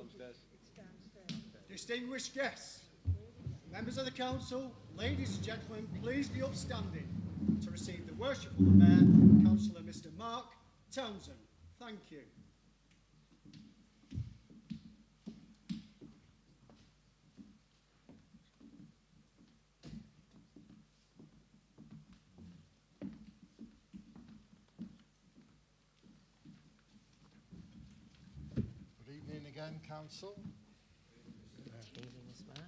Downstairs. Distinguished guests, members of the council, ladies and gentlemen, please be upstanding to receive the worshipful Mayor, Councillor Mr. Mark Townsend. Thank you. Good evening again, Council. Good evening, Mr. Mayor.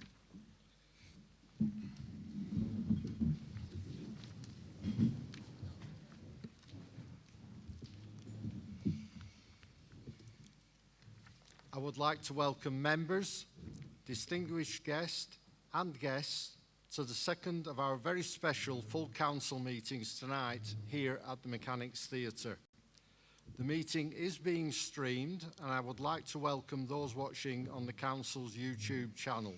I would like to welcome members, distinguished guests and guests to the second of our very special full council meetings tonight here at the Mechanics Theatre. The meeting is being streamed and I would like to welcome those watching on the council's YouTube channel.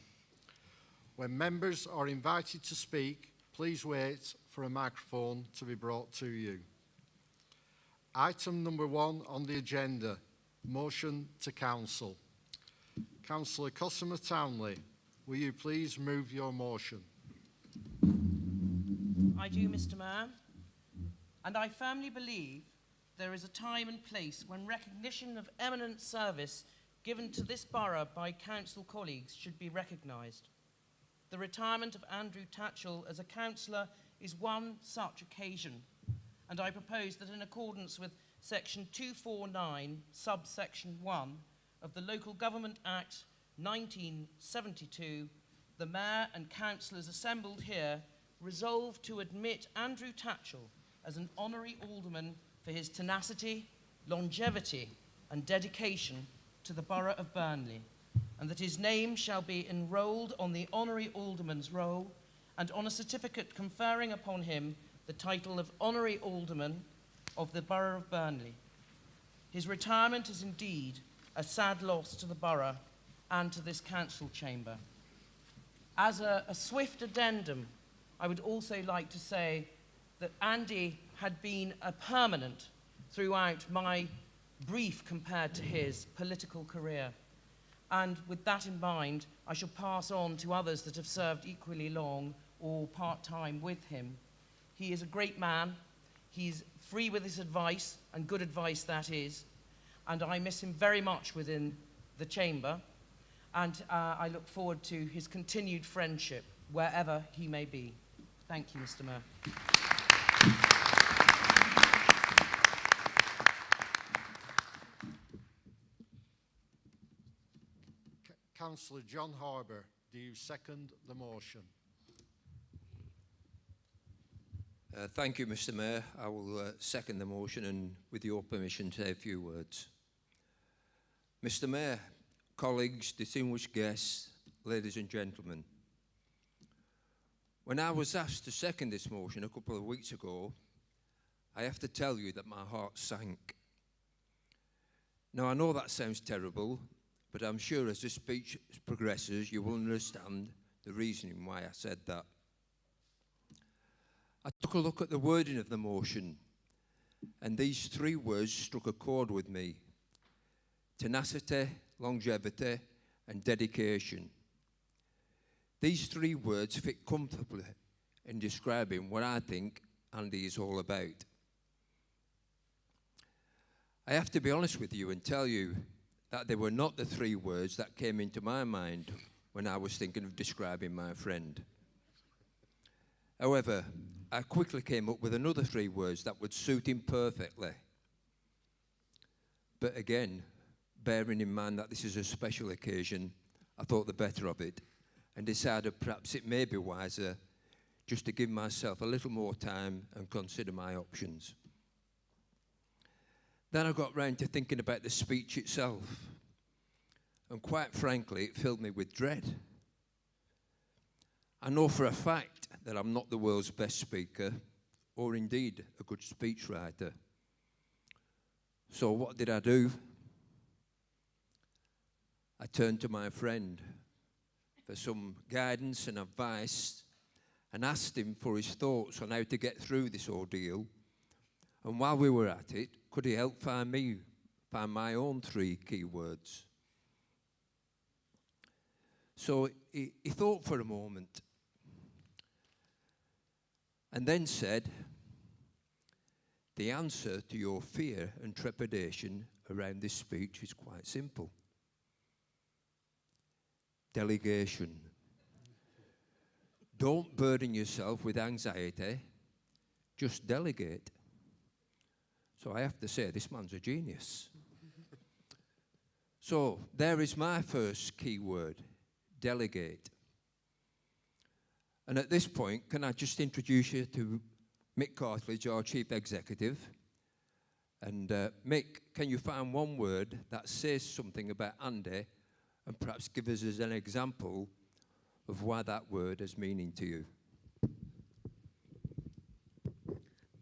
When members are invited to speak, please wait for a microphone to be brought to you. Item number 1 on the agenda, motion to council. Councillor Cosima Townley, will you please move your motion? I do, Mr. Mayor, and I firmly believe there is a time and place when recognition of eminent service given to this borough by council colleagues should be recognised. The retirement of Andrew Tatchell as a councillor is one such occasion, and I propose that in accordance with Section 249, subsection 1 of the Local Government Act 1972, the Mayor and councillors assembled here resolve to admit Andrew Tatchell as an honorary alderman for his tenacity, longevity and dedication to the Borough of Burnley, and that his name shall be enrolled on the honorary alderman's roll and on a certificate conferring upon him the title of honorary alderman of the Borough of Burnley. His retirement is indeed a sad loss to the borough and to this council chamber. As a swift addendum, I would also like to say that Andy had been a permanent throughout my brief compared to his political career. And with that in mind, I shall pass on to others that have served equally long or part-time with him. He is a great man. He's free with his advice, and good advice that is. And I miss him very much within the chamber. And I look forward to his continued friendship wherever he may be. Thank you, Mr. Mayor. Councillor John Harbour, do you second the motion? Thank you, Mr. Mayor. I will second the motion and, with your permission, say a few words. Mr. Mayor, colleagues, distinguished guests, ladies and gentlemen. When I was asked to second this motion a couple of weeks ago, I have to tell you that my heart sank. Now, I know that sounds terrible, but I'm sure as this speech progresses, you will understand the reasoning why I said that. I took a look at the wording of the motion, and these 3 words struck a chord with me: tenacity, longevity, and dedication. These 3 words fit comfortably in describing what I think Andy is all about. I have to be honest with you and tell you that they were not the 3 words that came into my mind when I was thinking of describing my friend. However, I quickly came up with another 3 words that would suit him perfectly. But again, bearing in mind that this is a special occasion, I thought the better of it and decided perhaps it may be wiser just to give myself a little more time and consider my options. Then I got round to thinking about the speech itself, and quite frankly, it filled me with dread. I know for a fact that I'm not the world's best speaker, or indeed a good speechwriter. So what did I do? I turned to my friend for some guidance and advice and asked him for his thoughts on how to get through this ordeal. And while we were at it, could he help find my own 3 key words? So he thought for a moment and then said, the answer to your fear and trepidation around this speech is quite simple. Delegation. Don't burden yourself with anxiety, just delegate. So I have to say, this man's a genius. So there is my first key word, delegate. And at this point, can I just introduce you to Mick Cartledge, our Chief Executive. And Mick, can you find one word that says something about Andy and perhaps give us as an example of why that word has meaning to you?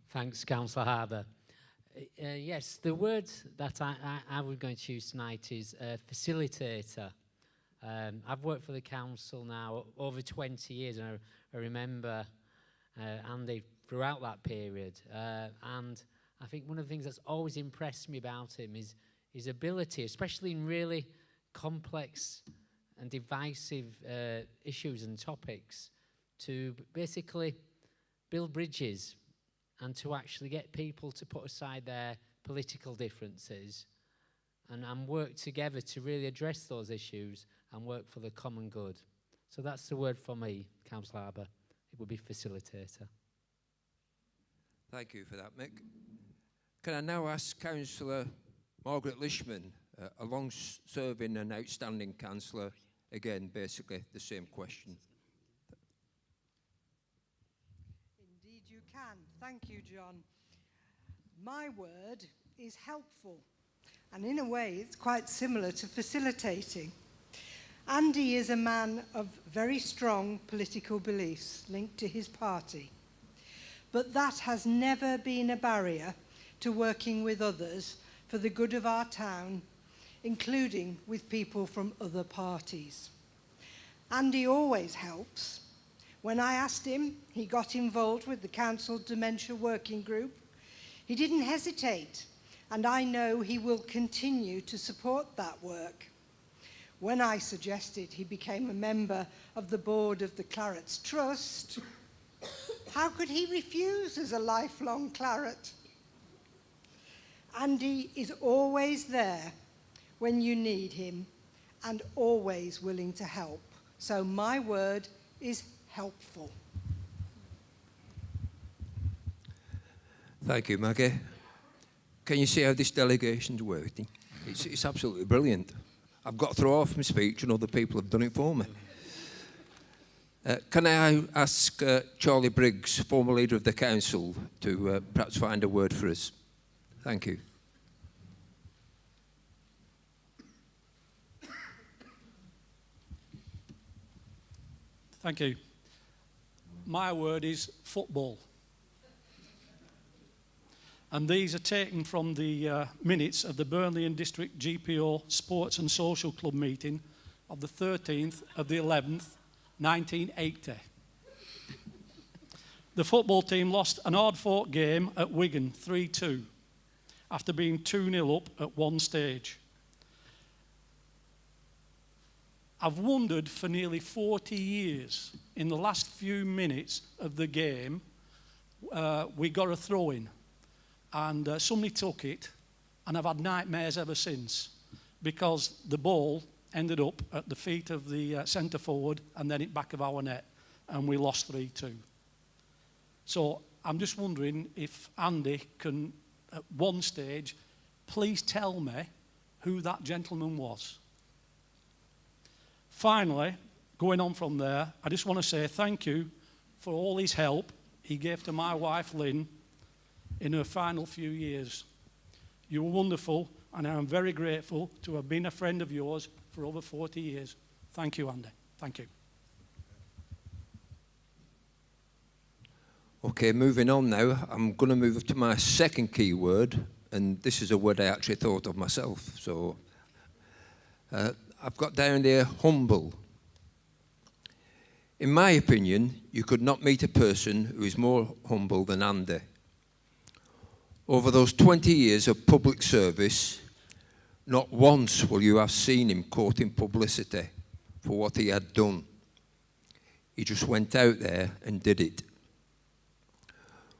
Thanks, Councillor Harbour. Yes, the word that I was going to use tonight is facilitator. I've worked for the council now over 20 years, and I remember Andy throughout that period. And I think one of the things that's always impressed me about him is his ability, especially in really complex and divisive issues and topics, to basically build bridges and to actually get people to put aside their political differences and work together to really address those issues and work for the common good. So that's the word for me, Councillor Harbour. It would be facilitator. Thank you for that, Mick. Can I now ask Councillor Margaret Lishman, a long-serving and outstanding councillor, again, basically the same question. Indeed you can. Thank you, John. My word is helpful, and in a way it's quite similar to facilitating. Andy is a man of very strong political beliefs linked to his party, but that has never been a barrier to working with others for the good of our town, including with people from other parties. Andy always helps. When I asked him, he got involved with the Council Dementia Working Group. He didn't hesitate, and I know he will continue to support that work. When I suggested he became a member of the board of the Clarets Trust, how could he refuse as a lifelong Claret? Andy is always there when you need him and always willing to help. So my word is helpful. Thank you, Maggie. Can you see how this delegation's working? It's absolutely brilliant. I've got to throw off my speech and other people have done it for me. Can I ask Charlie Briggs, former leader of the council, to perhaps find a word for us? Thank you. Thank you. My word is football. And these are taken from the minutes of the Burnley and District GPO Sports and Social Club meeting of the 13th of the 11th, 1980. The football team lost an hard-fought game at Wigan 3-2 after being 2-0 up at one stage. I've wondered for nearly 40 years, in the last few minutes of the game, we got a throw-in. And somebody took it, and I've had nightmares ever since, because the ball ended up at the feet of the centre forward and then it back of our net, and we lost 3-2. So I'm just wondering if Andy can, at one stage, please tell me who that gentleman was. Finally, going on from there, I just want to say thank you for all his help he gave to my wife, Lynn, in her final few years. You were wonderful, and I am very grateful to have been a friend of yours for over 40 years. Thank you, Andy. Thank you. Okay, moving on now. I'm going to move to my second key word, and this is a word I actually thought of myself. So I've got down there, humble. In my opinion, you could not meet a person who is more humble than Andy. Over those 20 years of public service, not once will you have seen him courting publicity for what he had done. He just went out there and did it.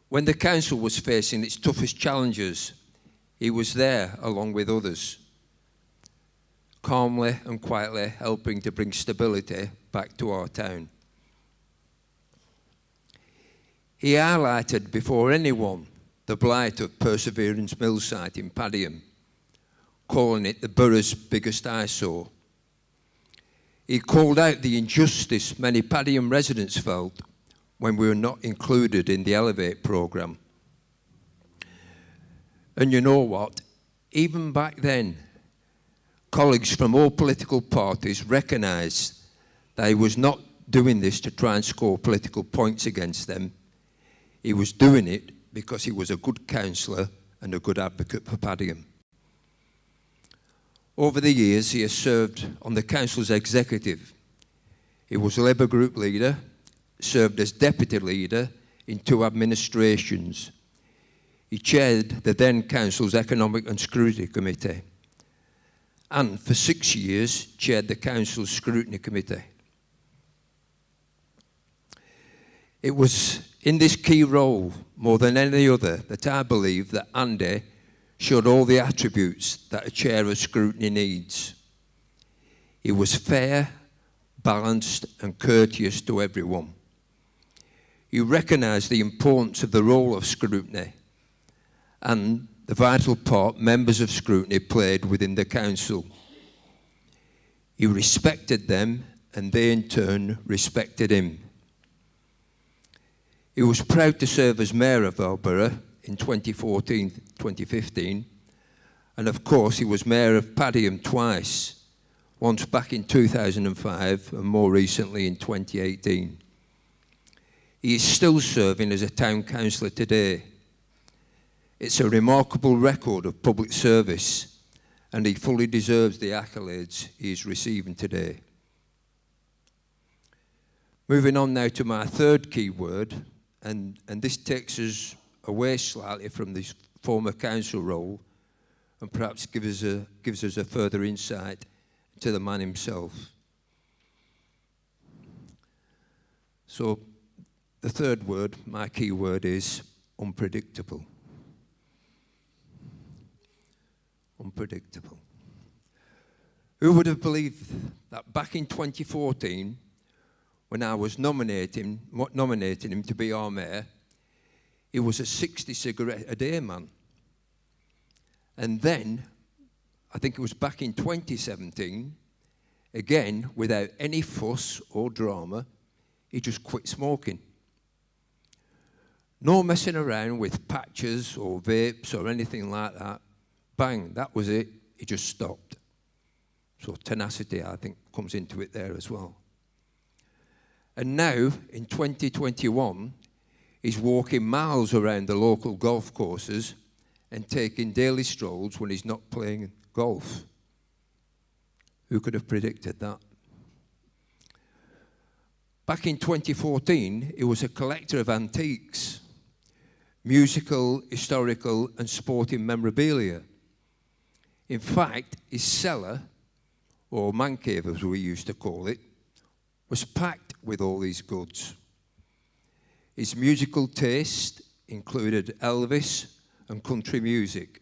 When the council was facing its toughest challenges, he was there along with others, calmly and quietly helping to bring stability back to our town. He highlighted before anyone the blight of Perseverance Mill site in Padiham, calling it the borough's biggest eyesore. He called out the injustice many Padiham residents felt when we were not included in the Elevate programme. And you know what? Even back then, colleagues from all political parties recognised that he was not doing this to try and score political points against them. He was doing it because he was a good councillor and a good advocate for Padiham. Over the years, he has served on the council's executive. He was a Labour group leader, served as deputy leader in 2 administrations. He chaired the then council's Economic and Scrutiny Committee, and for 6 years chaired the council's Scrutiny Committee. It was in this key role, more than any other, that I believe that Andy showed all the attributes that a chair of scrutiny needs. He was fair, balanced and courteous to everyone. He recognised the importance of the role of scrutiny and the vital part members of scrutiny played within the council. He respected them and they in turn respected him. He was proud to serve as Mayor of our borough in 2014-2015, and of course he was Mayor of Padiham twice, once back in 2005 and more recently in 2018. He is still serving as a town councillor today. It's a remarkable record of public service, and he fully deserves the accolades he is receiving today. Moving on now to my third key word, and this takes us away slightly from this former council role and perhaps gives us a further insight to the man himself. So the third word, my key word, is unpredictable. Unpredictable. Who would have believed that back in 2014, when I was nominating him to be our mayor, he was a 60 cigarette a day man. And then, I think it was back in 2017, again, without any fuss or drama, he just quit smoking. No messing around with patches or vapes or anything like that. Bang, that was it. He just stopped. So tenacity, I think, comes into it there as well. And now, in 2021, he's walking miles around the local golf courses and taking daily strolls when he's not playing golf. Who could have predicted that? Back in 2014, he was a collector of antiques, musical, historical and sporting memorabilia. In fact, his cellar, or man cave as we used to call it, was packed with all these goods. His musical taste included Elvis and country music.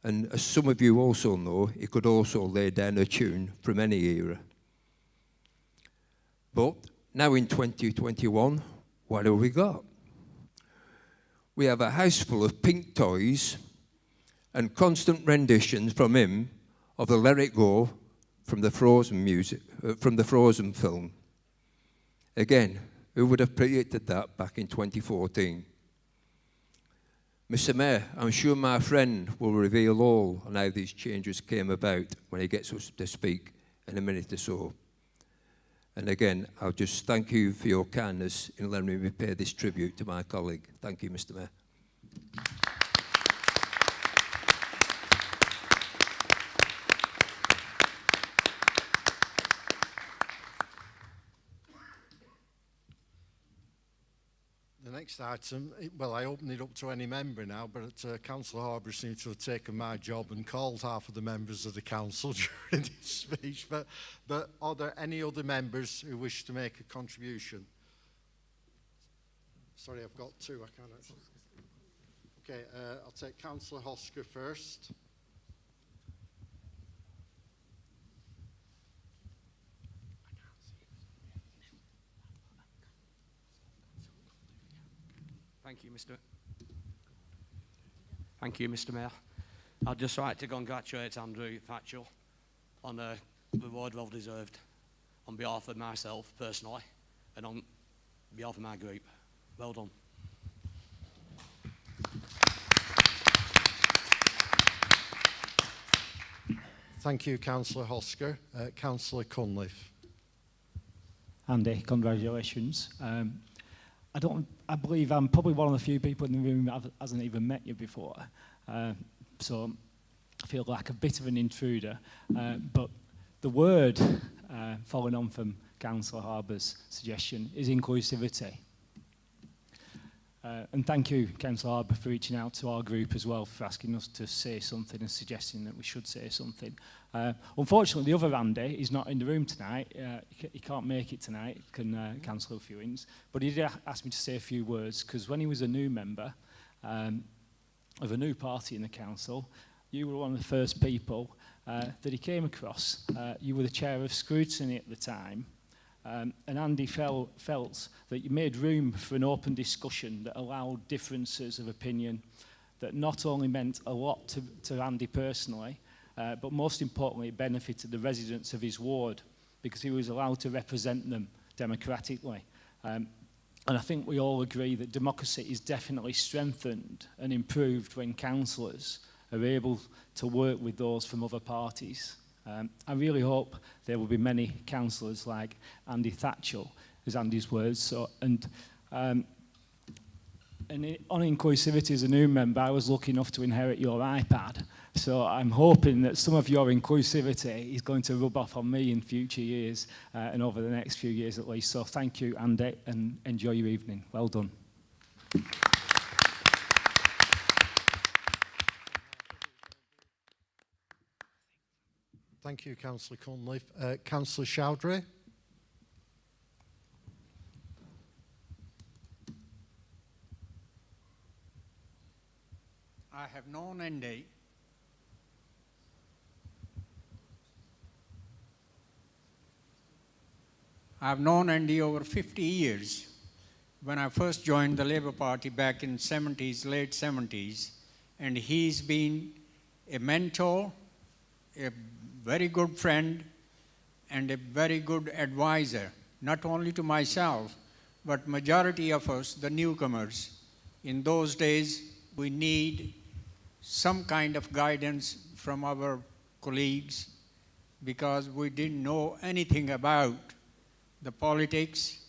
And as some of you also know, he could also lay down a tune from any era. But now in 2021, what have we got? We have a house full of pink toys and constant renditions from him of the Let It Go from the Frozen music, from the Frozen film. Again, who would have predicted that back in 2014? Mr. Mayor, I'm sure my friend will reveal all on how these changes came about when he gets us to speak in a minute or so. And again, I'll just thank you for your kindness in letting me pay this tribute to my colleague. Thank you, Mr. Mayor. The next item, well, I open it up to any member now, but Councillor Harbour seems to have taken my job and called half of the members of the council during this speech. But are there any other members who wish to make a contribution? Sorry, I've got two. I can't actually. Okay, I'll take Councillor Hosker first. Thank you, Mr. Mayor. I'd just like to congratulate Andrew Thatchell on the reward well deserved on behalf of myself personally and on behalf of my group. Well done. Thank you, Councillor Hosker. Councillor Cunliffe. Andy, congratulations. I believe I'm probably one of the few people in the room that hasn't even met you before. So I feel like a bit of an intruder. But the word, following on from Councillor Harbour's suggestion, is inclusivity. And thank you, Councillor Harbour, for reaching out to our group as well, for asking us to say something and suggesting that we should say something. Unfortunately, the other Andy is not in the room tonight. He can't make it tonight, can cancel a few things. But he did ask me to say a few words, because when he was a new member of a new party in the council, you were one of the first people that he came across. You were the chair of scrutiny at the time. And Andy felt that you made room for an open discussion that allowed differences of opinion that not only meant a lot to Andy personally, but most importantly, it benefited the residents of his ward because he was allowed to represent them democratically. And I think we all agree that democracy is definitely strengthened and improved when councillors are able to work with those from other parties. I really hope there will be many councillors like Andy Thatchell, is Andy's words. So, and on inclusivity as a new member, I was lucky enough to inherit your iPad. So I'm hoping that some of your inclusivity is going to rub off on me in future years and over the next few years at least. So thank you, Andy, and enjoy your evening. Well done. Thank you, Councillor Cunliffe. Councillor Chowdhury. I have known Andy over 50 years. When I first joined the Labour Party back in late 70s, and he's been a mentor, a very good friend, and a very good advisor, not only to myself, but majority of us, the newcomers. In those days, we need some kind of guidance from our colleagues because we didn't know anything about the politics,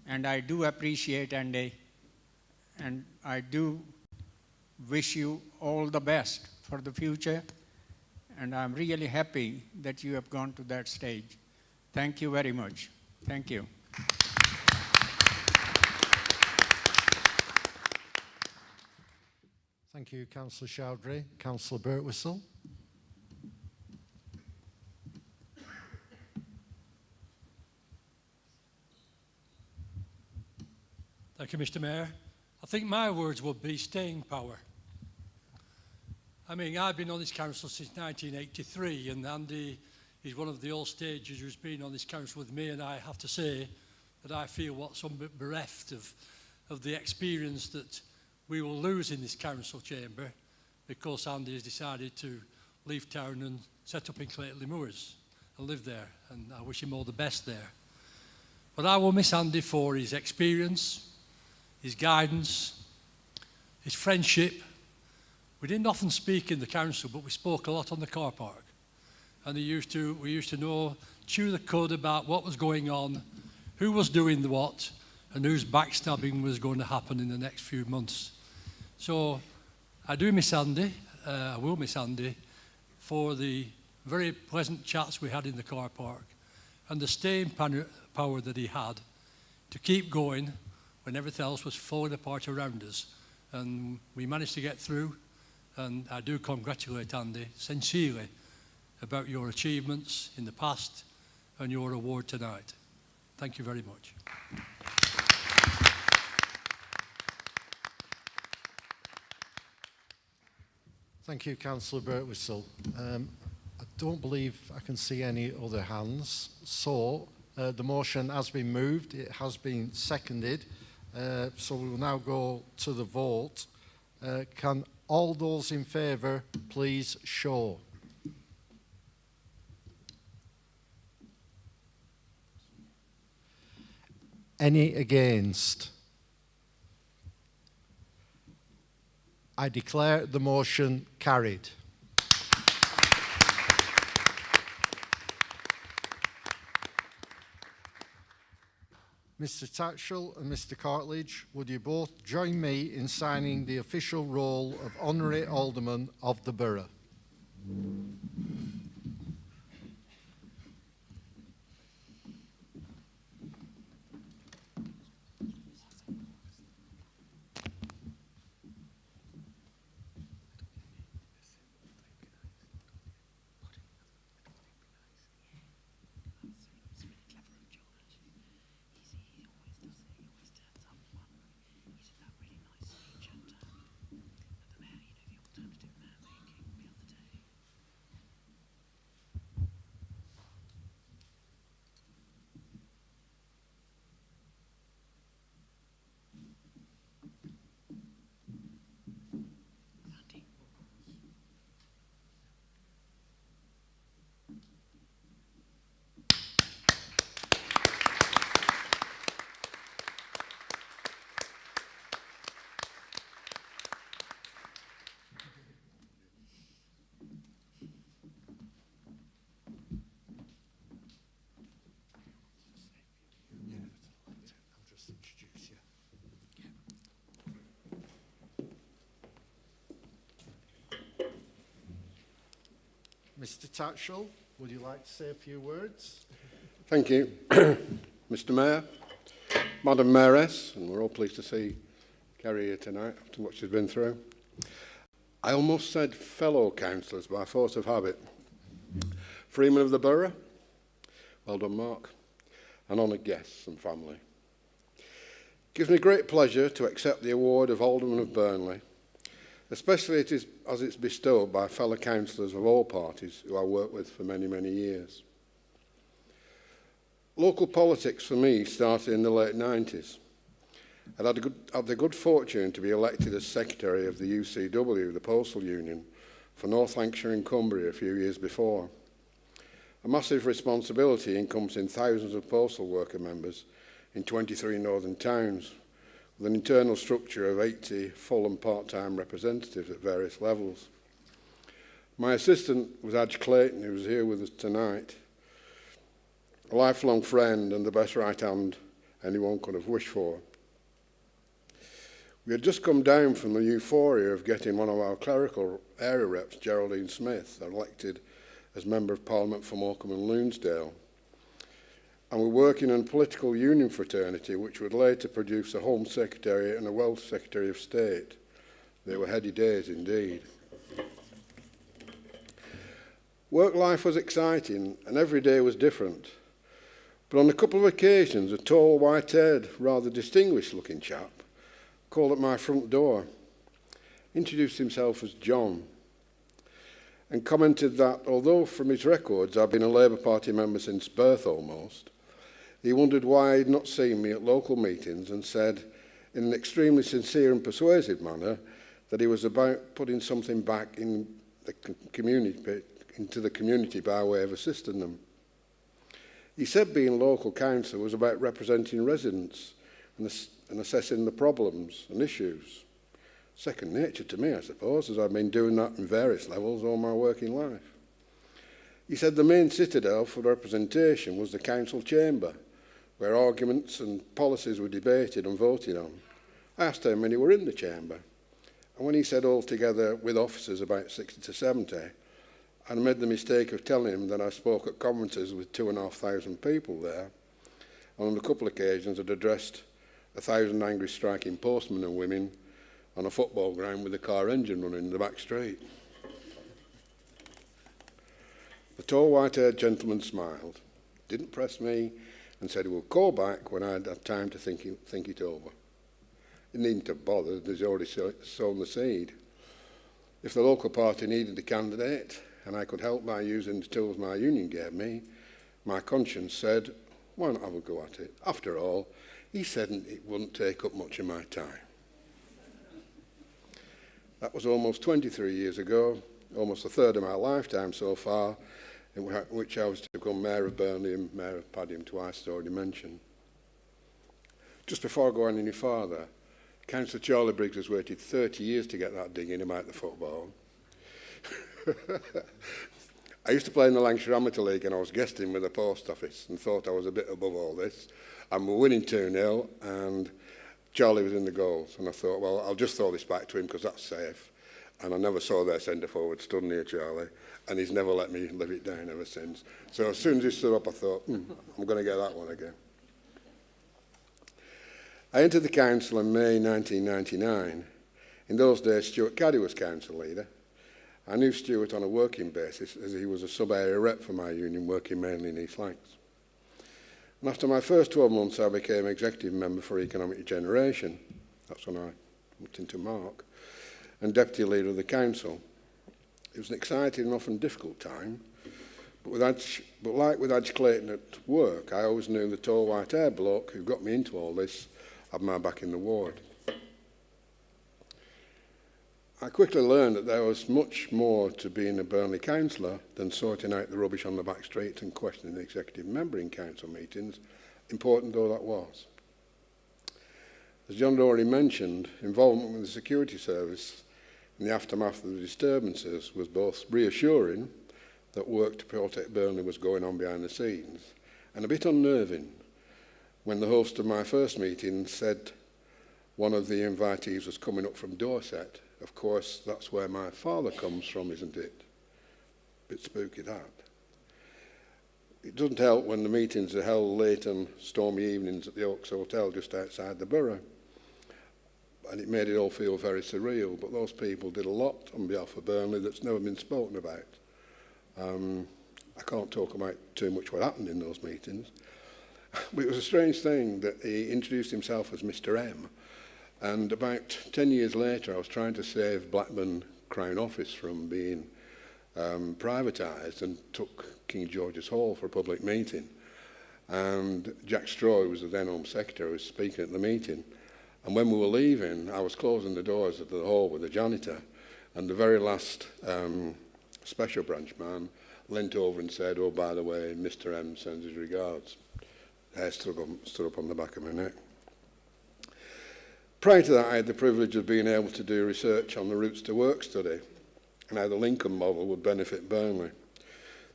and I do appreciate Andy, and I do wish you all the best for the future. And I'm really happy that you have gone to that stage. Thank you very much. Thank you. Thank you, Councillor Chowdhury. Councillor Birtwistle. Thank you, Mr. Mayor. I think my words would be staying power. I mean, I've been on this council since 1983, and Andy is one of the old stagers who's been on this council with me, and I have to say that I feel somewhat bereft of the experience that we will lose in this council chamber because Andy has decided to leave town and set up in Clayton Moors and live there, and I wish him all the best there. But I will miss Andy for his experience, his guidance, his friendship. We didn't often speak in the council, but we spoke a lot on the car park. And we used to know, chew the cud about what was going on, who was doing the what, and whose backstabbing was going to happen in the next few months. So I do miss Andy, I will miss Andy, for the very pleasant chats we had in the car park and the staying power that he had to keep going when everything else was falling apart around us. And we managed to get through, and I do congratulate Andy sincerely about your achievements in the past and your award tonight. Thank you very much. Thank you, Councillor Birtwistle. I don't believe I can see any other hands. So the motion has been moved. It has been seconded. So we will now go to the vote. Can all those in favour please show? Any against? I declare the motion carried. Mr. Tatchell and Mr. Cartledge, would you both join me in signing the official roll of Honorary Alderman of the Borough? Mr. Tatchell, would you like to say a few words? Thank you. Mr. Mayor, Madam Mayoress, and we're all pleased to see Kerry here tonight after what she's been through. I almost said fellow councillors by force of habit. Freeman of the Borough, well done Mark, and honoured guests and family. It gives me great pleasure to accept the award of Alderman of Burnley, especially as it's bestowed by fellow councillors of all parties who I worked with for many, many years. Local politics for me started in the late 90s. I had the good fortune to be elected as Secretary of the UCW, the Postal Union, for North Lancashire and Cumbria a few years before. A massive responsibility encompassing thousands of postal worker members in 23 northern towns, with an internal structure of 80 full and part-time representatives at various levels. My assistant was Adge Clayton, who was here with us tonight, a lifelong friend and the best right hand anyone could have wished for. We had just come down from the euphoria of getting one of our clerical area reps, Geraldine Smith, elected as Member of Parliament for Morecambe and Loonsdale. And we're working in a political union fraternity which would later produce a Home Secretary and a Wealth Secretary of State. They were heady days indeed. Work life was exciting and every day was different. But on a couple of occasions, a tall, white-haired, rather distinguished-looking chap called at my front door, introduced himself as John, and commented that, although from his records I'd been a Labour Party member since birth almost, he wondered why he'd not seen me at local meetings, and said, in an extremely sincere and persuasive manner, that he was about putting something back in the community, into the community by way of assisting them. He said being local councillor was about representing residents and assessing the problems and issues. Second nature to me, I suppose, as I've been doing that in various levels all my working life. He said the main citadel for representation was the council chamber, where arguments and policies were debated and voted on. I asked how many were in the chamber, and when he said altogether with officers about 60 to 70, I made the mistake of telling him that I spoke at conferences with 2,500 people there, and on a couple of occasions had addressed 1,000 angry striking postmen and women on a football ground with a car engine running in the back street. The tall white-haired gentleman smiled, didn't press me, and said he would call back when I'd had time to think it over. He needn't have bothered, as he'd already sown the seed. If the local party needed a candidate, and I could help by using the tools my union gave me, my conscience said, why not have a go at it? After all, he said it wouldn't take up much of my time. That was almost 23 years ago, almost a third of my lifetime so far, in which I was to become Mayor of Burnley and Mayor of Padiham, twice as already mentioned. Just before going any farther, Councillor Charlie Briggs has waited 30 years to get that dig in about the football. I used to play in the Lancashire Amateur League and I was guesting with the post office and thought I was a bit above all this. And we're winning 2-0 and Charlie was in the goals. And I thought, well, I'll just throw this back to him because that's safe. And I never saw their centre forward stood near Charlie. And he's never let me live it down ever since. So as soon as he stood up, I thought, I'm going to get that one again. I entered the council in May 1999. In those days, Stuart Caddy was council leader. I knew Stuart on a working basis as he was a sub-area rep for my union, working mainly in East Lancs. And after my first 12 months, I became executive member for Economic Regeneration. That's when I went into Mark. And deputy leader of the council. It was an exciting and often difficult time. But like with Adge Clayton at work, I always knew the tall white-haired bloke who got me into all this had my back in the ward. I quickly learned that there was much more to being a Burnley councillor than sorting out the rubbish on the back streets and questioning the executive member in council meetings, important though that was. As John already mentioned, involvement with the security service in the aftermath of the disturbances was both reassuring that work to protect Burnley was going on behind the scenes, and a bit unnerving when the host of my first meeting said one of the invitees was coming up from Dorset. Of course, that's where my father comes from, isn't it? Bit spooky, that. It doesn't help when the meetings are held late on stormy evenings at the Oaks Hotel just outside the borough. And it made it all feel very surreal, but those people did a lot on behalf of Burnley that's never been spoken about. I can't talk about too much what happened in those meetings, but it was a strange thing that he introduced himself as Mr. M. And about 10 years later, I was trying to save Blackburn Crown Office from being privatised and took King George's Hall for a public meeting. And Jack Straw, who was the then Home Secretary, was speaking at the meeting. And when we were leaving, I was closing the doors of the hall with the janitor. And the very last special branch man leant over and said, oh, by the way, Mr. M sends his regards. I stood up on the back of my neck. Prior to that, I had the privilege of being able to do research on the Routes to Work study and how the Lincoln model would benefit Burnley.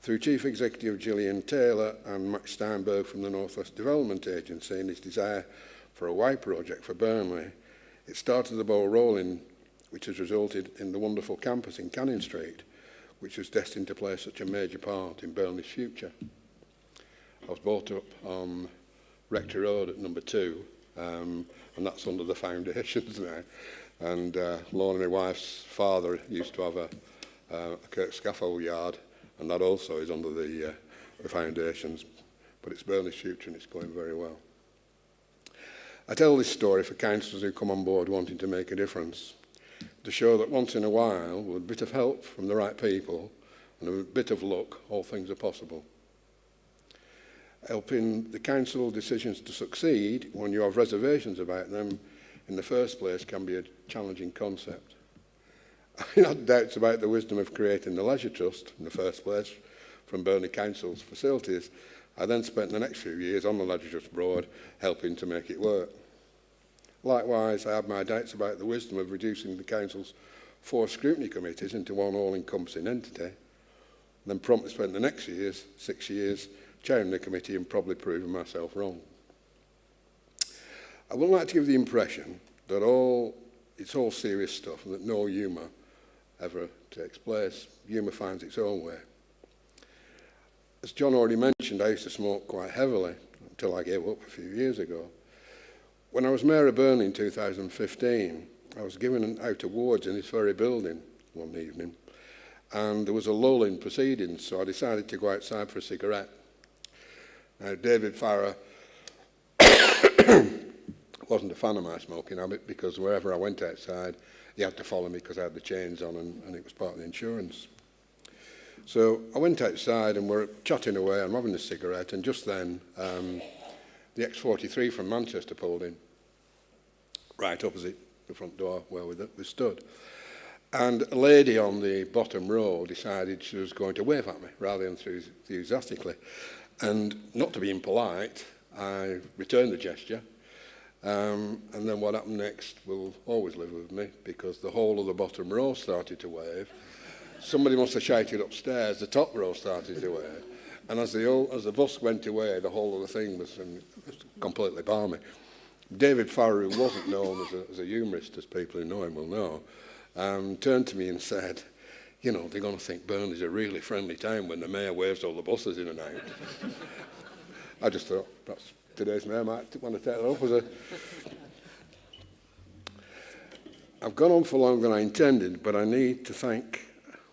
Through Chief Executive Gillian Taylor and Max Steinberg from the North West Development Agency and his desire for a Y project for Burnley, it started the ball rolling, which has resulted in the wonderful campus in Canning Street, which was destined to play such a major part in Burnley's future. I was brought up on Rector Road at number 2, and that's under the foundations now. And Lorna, my wife's father, used to have a scaffold yard, and that also is under the foundations. But it's Burnley's future and it's going very well. I tell this story for councillors who come on board wanting to make a difference, to show that once in a while, with a bit of help from the right people and a bit of luck, all things are possible. Helping the council decisions to succeed when you have reservations about them in the first place can be a challenging concept. I had doubts about the wisdom of creating the Leisure Trust in the first place from Burnley Council's facilities. I then spent the next few years on the Leisure Trust board helping to make it work. Likewise, I had my doubts about the wisdom of reducing the council's 4 scrutiny committees into one all-encompassing entity, then promptly spent the next 6 years, chairing the committee and probably proving myself wrong. I would like to give the impression that it's all serious stuff and that no humour ever takes place. Humour finds its own way. As John already mentioned, I used to smoke quite heavily until I gave up a few years ago. When I was Mayor of Burnley in 2015, I was given out awards in this very building one evening, and there was a lull in proceedings, so I decided to go outside for a cigarette. Now, David Farrer wasn't a fan of my smoking habit, because wherever I went outside, he had to follow me because I had the chains on, and it was part of the insurance. So I went outside and we're chatting away, I'm having a cigarette, and just then the X43 from Manchester pulled in, right opposite the front door where we stood. And a lady on the bottom row decided she was going to wave at me rather than enthusiastically. And not to be impolite, I returned the gesture. And then what happened next will always live with me, because the whole of the bottom row started to wave. Somebody must have shouted upstairs, the top row started to wave. And as the bus went away, the whole of the thing was completely balmy. David Farrer, who wasn't known as a humorist, as people who know him will know, turned to me and said, you know, they're going to think Burnley's a really friendly town when the mayor waves all the buses in and out. I just thought, perhaps today's mayor might want to take that up as a... I've gone on for longer than I intended, but I need to thank,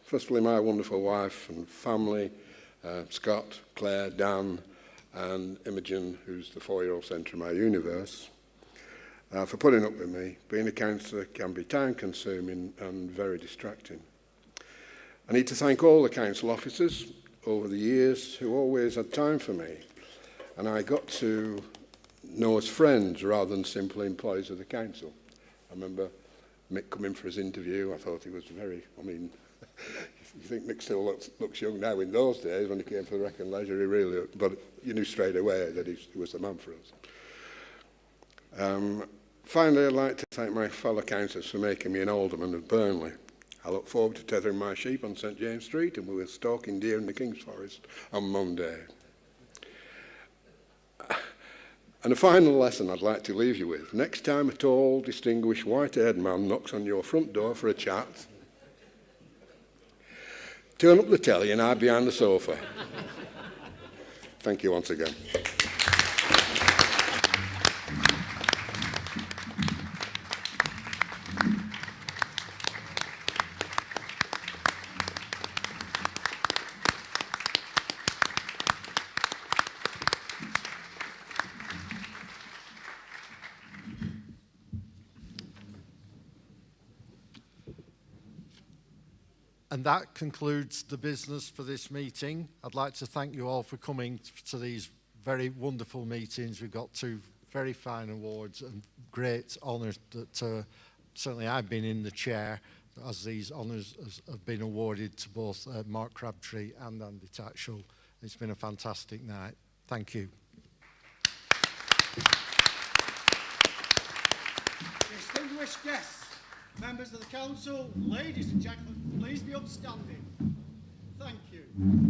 firstly, my wonderful wife and family, Scott, Claire, Dan, and Imogen, who's the 4-year-old centre of my universe, for putting up with me. Being a councillor can be time-consuming and very distracting. I need to thank all the council officers over the years who always had time for me, and I got to know as friends rather than simple employees of the council. I remember Mick coming for his interview. I thought he was very, I mean, you think Mick still looks young now. In those days, when he came for the Rec and Leisure, he really, but you knew straight away that he was the man for us. Finally, I'd like to thank my fellow councillors for making me an alderman of Burnley. I look forward to tethering my sheep on St James Street, and we will stalking deer in the King's Forest on Monday. And a final lesson I'd like to leave you with. Next time a tall, distinguished, white-haired man knocks on your front door for a chat, turn up the telly and hide behind the sofa. Thank you once again. And that concludes the business for this meeting. I'd like to thank you all for coming to these very wonderful meetings. We've got 2 very fine awards and great honours that certainly I've been in the chair, as these honours have been awarded to both Mark Crabtree and Andy Tatchell. It's been a fantastic night. Thank you. Distinguished guests, members of the council, ladies and gentlemen, please be upstanding. Thank you.